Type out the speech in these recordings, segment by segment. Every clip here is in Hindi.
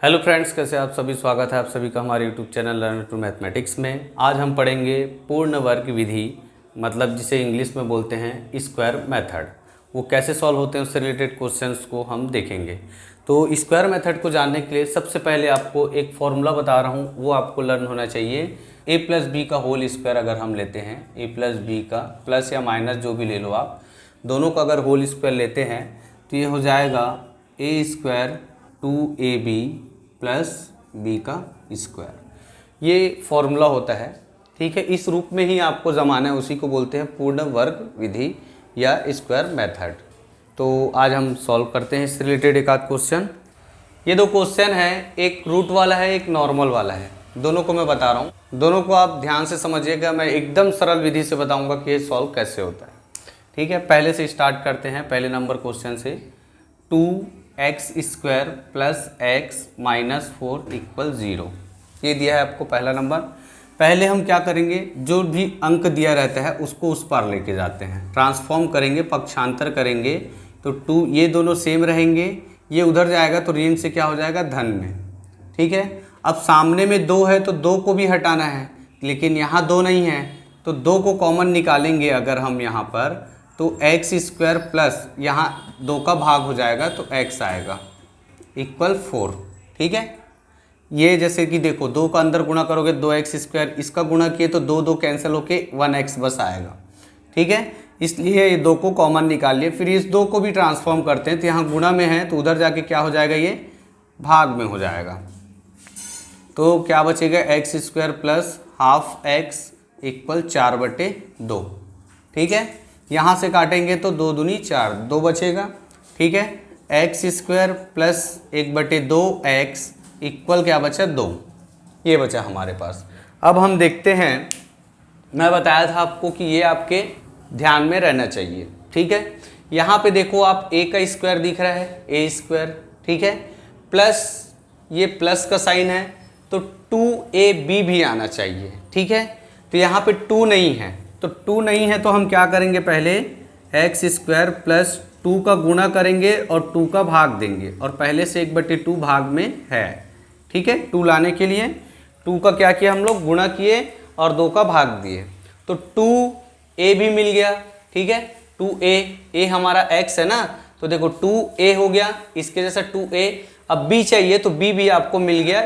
हेलो फ्रेंड्स, कैसे आप सभी। स्वागत है आप सभी का हमारे YouTube channel learn to mathematics में। आज हम पढ़ेंगे पूर्ण वर्ग विधि, मतलब जिसे इंग्लिश में बोलते हैं स्क्वायर मेथड। वो कैसे सॉल्व होते हैं उससे रिलेटेड क्वेश्चंस को हम देखेंगे। तो स्क्वायर मेथड को जानने के लिए सबसे पहले आपको एक फॉर्मूला बता रहा हूँ, वो आपको लर्न होना चाहिए। ए प्लस बी का होल स्क्वायर अगर हम लेते हैं, ए प्लस बी का प्लस या माइनस जो भी ले लो आप, दोनों का अगर होल स्क्वायर लेते हैं तो ये हो जाएगा ए स्क्वायर 2ab प्लस बी का स्क्वायर। ये फॉर्मूला होता है, ठीक है। इस रूप में ही आपको जमाना है, उसी को बोलते हैं पूर्ण वर्ग विधि या स्क्वायर मेथड। तो आज हम सॉल्व करते हैं इससे रिलेटेड एक आध क्वेश्चन। ये दो क्वेश्चन है, एक रूट वाला है, एक नॉर्मल वाला है। दोनों को मैं बता रहा हूँ, दोनों को आप ध्यान से समझिएगा। मैं एकदम सरल विधि से बताऊँगा कि ये सॉल्व कैसे होता है, ठीक है। पहले से स्टार्ट करते हैं, पहले नंबर क्वेश्चन से। 2x² plus x minus 4 equal 0, ये दिया है आपको पहला नंबर। पहले हम क्या करेंगे, जो भी अंक दिया रहता है उसको उस पार लेके जाते हैं, ट्रांसफॉर्म करेंगे, पक्षांतर करेंगे। तो 2 ये दोनों सेम रहेंगे, ये उधर जाएगा तो ऋण से क्या हो जाएगा, धन में, ठीक है। अब सामने में 2 है तो 2 को भी हटाना है, लेकिन यहाँ 2 नहीं है तो 2 को कॉमन निकालेंगे अगर हम यहाँ पर, तो x² प्लस यहाँ 2 का भाग हो जाएगा तो x आएगा इक्वल 4, ठीक है। ये जैसे कि देखो 2 का अंदर गुणा करोगे 2x², इसका गुणा किए तो 2 कैंसिल होके 1x बस आएगा, ठीक है। इसलिए ये 2 को कॉमन निकाल लिए। फिर इस 2 को भी ट्रांसफॉर्म करते हैं, तो यहाँ गुणा में है तो उधर जाके क्या हो जाएगा, ये भाग में हो जाएगा। तो क्या बचेगा, x² plus half x equal 4/2, ठीक है। यहाँ से काटेंगे तो 2 दूनी 4, 2 बचेगा, ठीक है। x² प्लस 1/2x इक्वल क्या बचा, 2, ये बचा हमारे पास। अब हम देखते हैं, मैं बताया था आपको कि ये आपके ध्यान में रहना चाहिए, ठीक है। यहाँ पे देखो आप a का स्क्वायर दिख रहा है, a², ठीक है, प्लस ये प्लस का साइन है तो 2ab भी आना चाहिए, ठीक है। तो यहाँ पे 2 नहीं है, तो 2 नहीं है तो हम क्या करेंगे, पहले x² प्लस 2 का गुणा करेंगे और 2 का भाग देंगे, और पहले से 1/2 भाग में है, ठीक है। 2 लाने के लिए 2 का क्या किया हम लोग, गुणा किए और 2 का भाग दिए, तो 2a भी मिल गया, ठीक है। 2a हमारा x है ना, तो देखो 2a हो गया, इसके जैसा 2a। अब b चाहिए तो b भी आपको मिल गया,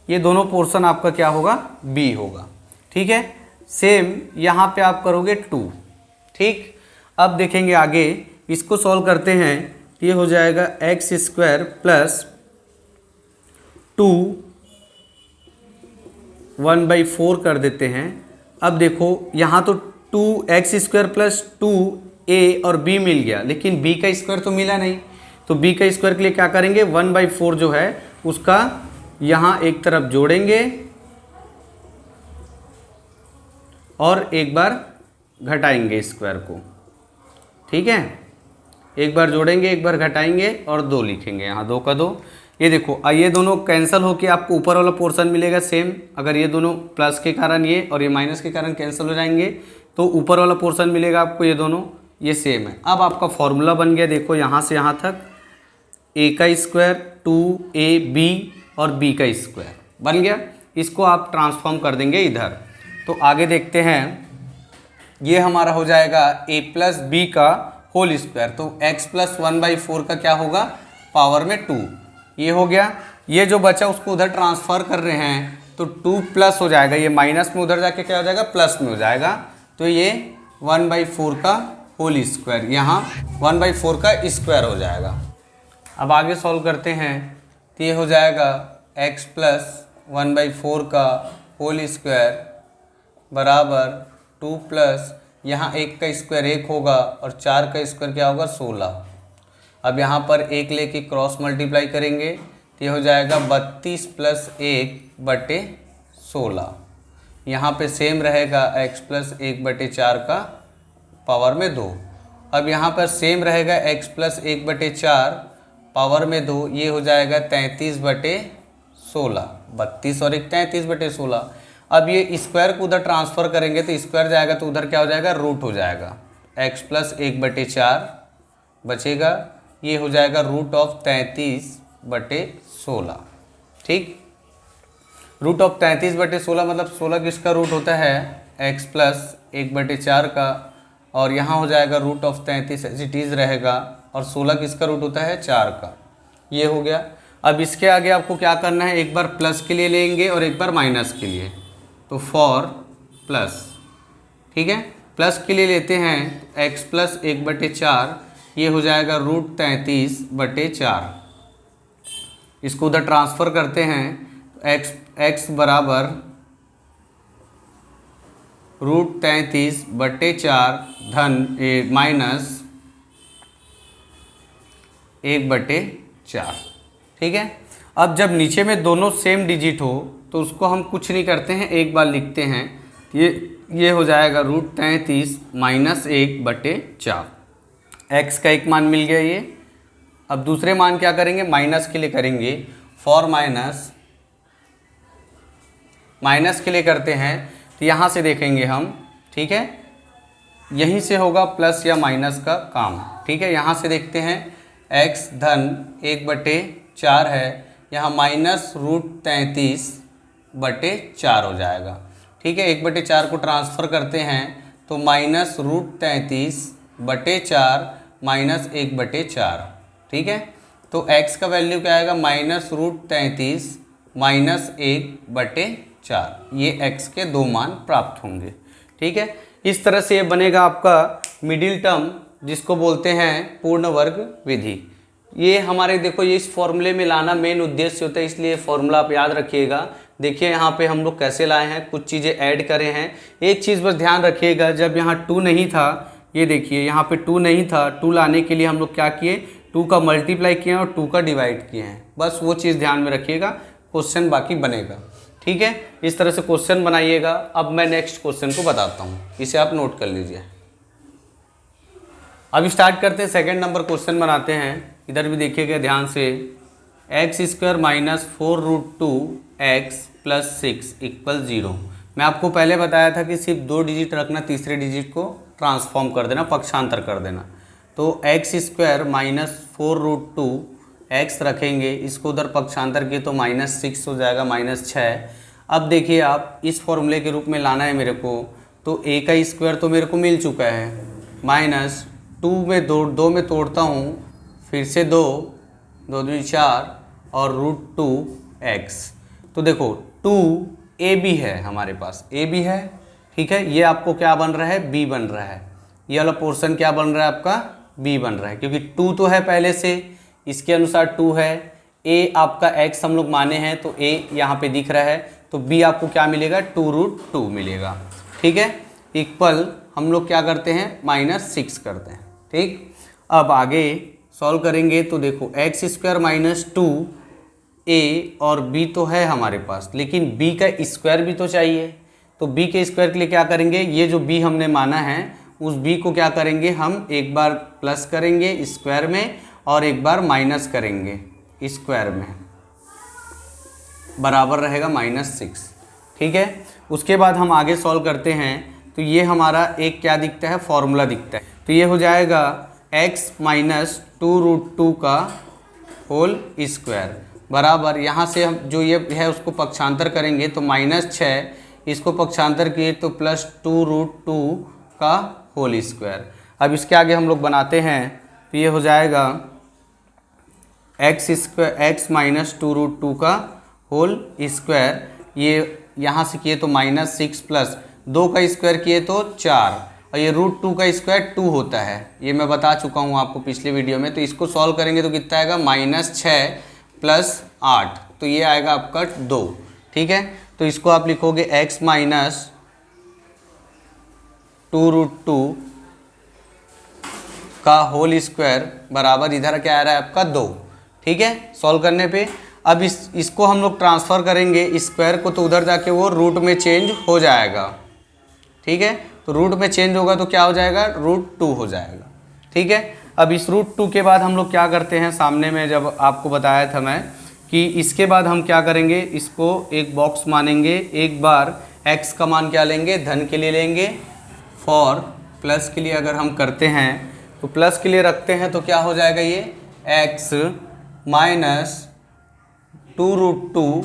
ये दोनों पोर्शन आपका क्या होगा, b होगा, ठीक है। सेम यहाँ पे आप करोगे 2, ठीक। अब देखेंगे आगे, इसको सॉल्व करते हैं, ये हो जाएगा x² प्लस 2 1/4 कर देते हैं। अब देखो यहाँ तो 2x² प्लस 2a और b मिल गया, लेकिन b का स्क्वायर तो मिला नहीं, तो b का स्क्वायर के लिए क्या करेंगे, 1/4 जो है उसका यहाँ एक तरफ जोड़ेंगे और एक बार घटाएंगे स्क्वायर को, ठीक है। एक बार जोड़ेंगे, एक बार घटाएंगे और 2 लिखेंगे, यहाँ 2 का 2। ये देखो ये दोनों कैंसिल होके आपको ऊपर वाला पोर्शन मिलेगा सेम। अगर ये दोनों प्लस के कारण ये और ये माइनस के कारण कैंसिल हो जाएंगे तो ऊपर वाला पोर्शन मिलेगा आपको, ये दोनों ये सेम है। अब आपका फॉर्मूला बन गया, देखो यहाँ से यहाँ तक a का स्क्वायर 2ab और b का स्क्वायर बन गया। इसको आप ट्रांसफॉर्म कर देंगे इधर, तो आगे देखते हैं। ये हमारा हो जाएगा a प्लस बी का होल स्क्वायर, तो x प्लस 1/4 का क्या होगा, पावर में 2, ये हो गया। ये जो बचा उसको उधर ट्रांसफ़र कर रहे हैं तो 2 प्लस हो जाएगा, ये माइनस में उधर जाके क्या हो जाएगा, प्लस में हो जाएगा। तो ये 1/4 का होल स्क्वायर, यहाँ 1/4 का स्क्वायर हो जाएगा। अब आगे सॉल्व करते हैं, तो ये हो जाएगा x प्लस 1/4 का होल स्क्वायर बराबर 2 प्लस यहाँ 1 का स्क्वायर 1 होगा और 4 का स्क्वायर क्या होगा, 16। अब यहाँ पर 1 लेके क्रॉस मल्टीप्लाई करेंगे तो ये हो जाएगा 32 प्लस 1/16। यहाँ पे सेम रहेगा x प्लस 1/4 का पावर में 2। अब यहाँ पर सेम रहेगा x प्लस 1/4 पावर में 2, ये हो जाएगा 33/16। 32 और 1 33/16। अब ये स्क्वायर को उधर ट्रांसफ़र करेंगे तो स्क्वायर जाएगा तो उधर क्या हो जाएगा, रूट हो जाएगा। x प्लस 1/4 बचेगा, ये हो जाएगा रूट ऑफ 33 33/16। ठीक, रूट ऑफ 33/16 मतलब 16 किसका रूट होता है x प्लस 1/4 का, और यहाँ हो जाएगा root of 33 as it is रहेगा, और 16 किसका रूट होता है 4 का। ये हो गया। अब इसके आगे आपको क्या करना है, एक बार प्लस के लिए लेंगे और एक बार माइनस के लिए, तो फॉर प्लस। ठीक है, प्लस के लिए लेते हैं x प्लस 1/4, ये हो जाएगा रूट 33/4। इसको उधर ट्रांसफ़र करते हैं, x बराबर रूट 33/4 धन माइनस 1/4। ठीक है, अब जब नीचे में दोनों सेम डिजिट हो तो उसको हम कुछ नहीं करते हैं, एक बार लिखते हैं, ये हो जाएगा रूट 33 माइनस 1/4। x का एक मान मिल गया ये। अब दूसरे मान क्या करेंगे, माइनस के लिए करेंगे, फॉर माइनस के लिए करते हैं, तो यहाँ से देखेंगे हम। ठीक है, यहीं से होगा प्लस या माइनस का काम। ठीक है, यहाँ से देखते हैं x धन 1/4 है, यहाँ माइनस रूट 33/4 हो जाएगा। ठीक है, 1/4 को ट्रांसफ़र करते हैं तो माइनस रूट 33/4 माइनस 1/4। ठीक है, तो x का वैल्यू क्या आएगा, माइनस रूट 33 माइनस 1/4। ये x के दो मान प्राप्त होंगे। ठीक है, इस तरह से ये बनेगा आपका मिडिल टर्म, जिसको बोलते हैं पूर्ण वर्ग विधि। ये हमारे देखो, ये इस फॉर्मूले में लाना मेन उद्देश्य होता है, इसलिए फॉर्मूला आप याद रखिएगा। देखिए यहाँ पे हम लोग कैसे लाए हैं, कुछ चीज़ें ऐड करे हैं। एक चीज़ बस ध्यान रखिएगा, जब यहाँ 2 नहीं था, ये देखिए यहाँ पे 2 नहीं था, 2 लाने के लिए हम लोग क्या किए, 2 का मल्टीप्लाई किए और 2 का डिवाइड किए हैं। बस वो चीज़ ध्यान में रखिएगा, क्वेश्चन बाकी बनेगा। ठीक है, इस तरह से क्वेश्चन बनाइएगा। अब मैं नेक्स्ट क्वेश्चन को बताता हूँ, इसे आप नोट कर लीजिए। अब स्टार्ट करते हैं, सेकंड नंबर क्वेश्चन बनाते हैं। इधर भी देखिएगा ध्यान से, x² minus 4√2x plus 6 equal 0। मैं आपको पहले बताया था कि सिर्फ 2 डिजिट रखना, तीसरे डिजिट को ट्रांसफॉर्म कर देना, पक्षांतर कर देना। तो x² माइनस 4√2x रखेंगे, इसको उधर पक्षांतर किए तो माइनस 6 हो जाएगा, माइनस 6। अब देखिए आप इस फॉर्मूले के रूप में लाना है मेरे को, तो a का स्क्वायर तो मेरे को मिल चुका है, माइनस 2 में 2 में तोड़ता हूँ, फिर से 2 2 2 4 और √2x। तो देखो 2ab है हमारे पास, ab है। ठीक है, ये आपको क्या बन रहा है, b बन रहा है। ये वाला पोर्शन क्या बन रहा है आपका, b बन रहा है, क्योंकि 2 तो है पहले से, इसके अनुसार 2 है। a आपका x हम लोग माने हैं, तो a यहाँ पे दिख रहा है, तो b आपको क्या मिलेगा, 2√2 मिलेगा। ठीक है, इक्वल हम लोग क्या करते हैं, -6 करते हैं। ठीक, अब आगे सॉल्व करेंगे तो देखो x² माइनस 2a और b तो है हमारे पास, लेकिन b का स्क्वायर भी तो चाहिए। तो b के स्क्वायर के लिए क्या करेंगे, ये जो b हमने माना है उस b को क्या करेंगे, हम एक बार प्लस करेंगे स्क्वायर में और एक बार माइनस करेंगे स्क्वायर में, बराबर रहेगा -6। ठीक है, उसके बाद हम आगे सॉल्व करते हैं, तो ये हमारा एक क्या दिखता है, फॉर्मूला दिखता है। तो ये हो जाएगा x माइनस 2√2 का होल स्क्वायर बराबर, यहाँ से हम जो ये है उसको पक्षांतर करेंगे तो -6, इसको पक्षांतर किए तो प्लस 2√2 का होल स्क्वायर। अब इसके आगे हम लोग बनाते हैं, तो ये हो जाएगा x माइनस 2√2 का होल स्क्वायर। ये यहाँ से किए तो -6 प्लस 2 का स्क्वायर किए तो 4, और ये √2 का स्क्वायर 2 होता है, ये मैं बता चुका हूँ आपको पिछले वीडियो में। तो इसको सॉल्व करेंगे तो कितना आएगा, -6 प्लस 8, तो ये आएगा आपका 2। ठीक है, तो इसको आप लिखोगे x माइनस 2√2 का होल स्क्वायर बराबर, इधर क्या आ रहा है आपका 2। ठीक है, सॉल्व करने पे अब इसको हम लोग ट्रांसफ़र करेंगे स्क्वायर को, तो उधर जाके वो रूट में चेंज हो जाएगा। ठीक है, तो रूट में चेंज होगा तो क्या हो जाएगा, √2 हो जाएगा। ठीक है, अब इस √2 के बाद हम लोग क्या करते हैं, सामने में जब आपको बताया था मैं कि इसके बाद हम क्या करेंगे, इसको एक बॉक्स मानेंगे, एक बार x का मान क्या लेंगे, धन के लिए लेंगे, फॉर प्लस के लिए अगर हम करते हैं तो प्लस के लिए रखते हैं तो क्या हो जाएगा, ये x माइनस 2√2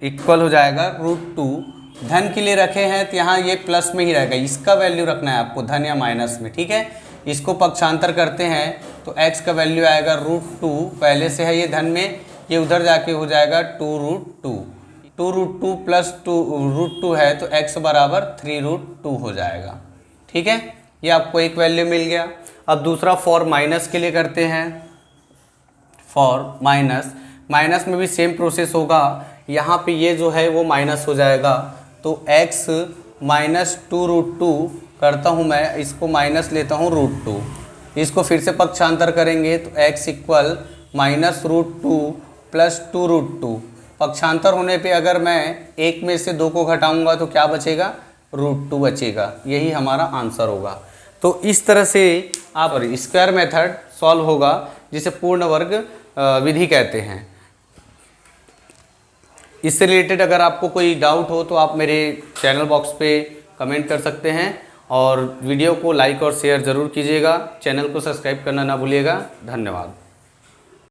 इक्वल हो जाएगा √2। धन के लिए रखे हैं तो यहाँ ये प्लस में ही रहेगा, इसका वैल्यू रखना है आपको धन या माइनस में, ठीक है। इसको पक्षांतर करते हैं तो x का वैल्यू आएगा √2, पहले से है ये धन में, ये उधर जाके हो जाएगा 2√2। 2√2 प्लस √2 है तो x बराबर 3√2 हो जाएगा, ठीक है। ये आपको एक वैल्यू मिल गया। अब दूसरा फॉर माइनस के लिए करते हैं। फॉर माइनस, माइनस में भी सेम प्रोसेस होगा, यहाँ पे ये जो है वो माइनस हो जाएगा, तो x माइनस 2√2 करता हूँ मैं, इसको माइनस लेता हूँ √2, इसको फिर से पक्षांतर करेंगे तो x इक्वल माइनस √2 प्लस 2√2। पक्षांतर होने पे अगर मैं एक में से 2 को घटाऊंगा तो क्या बचेगा, √2 बचेगा, यही हमारा आंसर होगा। तो इस तरह से आप स्क्वायर मेथड सॉल्व होगा, जिसे पूर्ण वर्ग विधि कहते हैं। इससे रिलेटेड अगर आपको कोई डाउट हो तो आप मेरे चैनल बॉक्स पे कमेंट कर सकते हैं, और वीडियो को लाइक और शेयर ज़रूर कीजिएगा। चैनल को सब्सक्राइब करना ना भूलिएगा। धन्यवाद।